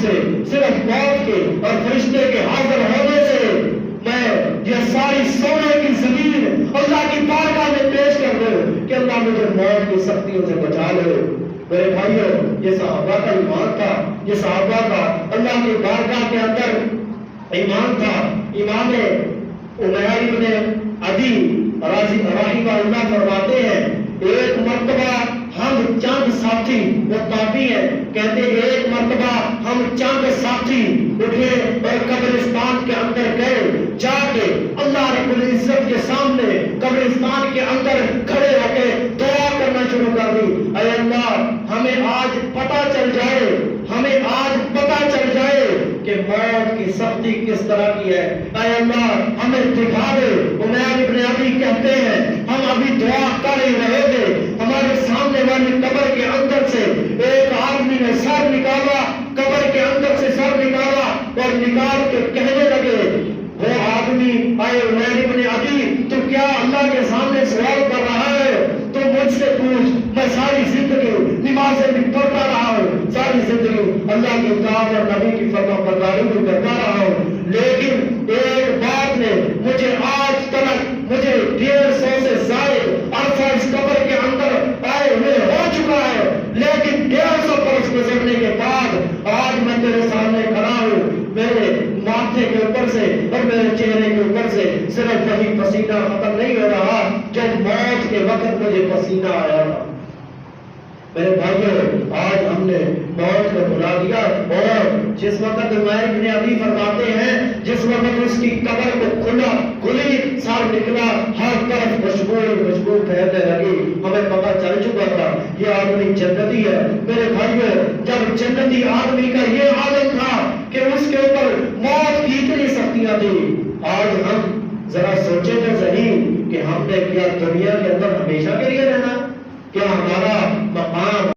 سے، صرف موت کے اور فرشتے کے حاضر ہونے سے میں یہ ساری سونے کی زمین اللہ کی بارگاہ میں پیش کر دوں کہ اللہ مجھے موت کی سختیوں سے بچا لے۔ میرے بھائیوں، یہ صحابہ کا ایمان تھا، یہ صحابہ کا اللہ کی بارگاہ کے اندر ایمان تھا۔ امام عمیر بن عدی رحمہ اللہ فرماتے ہیں ایک مرتبہ ہم چند ساتھی، وہ تابعی ہیں، کہتے ایک مرتبہ ہم چند ساتھی اٹھے اور قبرستان کے اندر گئے، جا کے اللہ رب العزت کے سامنے قبرستان کے اندر کھڑے ہو کے دعا کرنا شروع کر دی، اے اللہ ہمیں آج پتہ چل جائے، ہمیں آج پتہ چل جائے کہ موت کی سختی کس طرح کی ہے، اے اللہ ہمیں دکھا دے۔ عمیر ابن ابی کہتے ہیں ہم ابھی دعا کر ہی رہے تھے، ہمارے سامنے والی قبر کے اندر سے ایک آدمی نے سر نکالا، قبر کے اندر سے سر نکالا اور نکال کے کہنے لگے، وہ آدمی اے عمیر ابن ابی تو کیا اللہ کے سامنے سوال کر رہا ہے؟ تو مجھ سے پوچھ، میں ساری زندگی نمازیں بھی پڑھتا رہا ہوں، ساری زندگی اللہ کی اطاعت اور نبی کی فرما برداری بھی کرتا رہا ہوں، لیکن ایک بات نے مجھے آج تک مجھے 150 سے زائد عرصہ اس قبر کے اندر آئے ہوئے ہو چکا ہے، لیکن 150 برس گزرنے کے بعد آج میں تیرے سامنے کھڑا ہوں، میرے ماتھے کے اوپر سے اور میرے چہرے کے اوپر سے صرف وہی پسینہ ختم نہیں ہو رہا جب موت کے وقت مجھے پسینہ آیا تھا۔ میرے بھائیوں، آج ہم نے موت کو بلا دیا، اور جس وقت عمیر ابن ابی فرماتے ہیں جس وقت اس کی قبر کو کھلی سر نکلا، ہر طرف خوشبو پھیلنے لگی، ہمیں پتہ چل چکا تھا یہ آدمی جنتی ہے۔ میرے بھائیوں، جب جنتی آدمی کا یہ عالم تھا کہ اس کے اوپر موت کی اتنی سختیاں تھی، آج ہم ذرا سوچیں تو صحیح کہ ہم نے کیا دنیا کے اندر ہمیشہ کے لیے رہنا؟ کیا ہمارا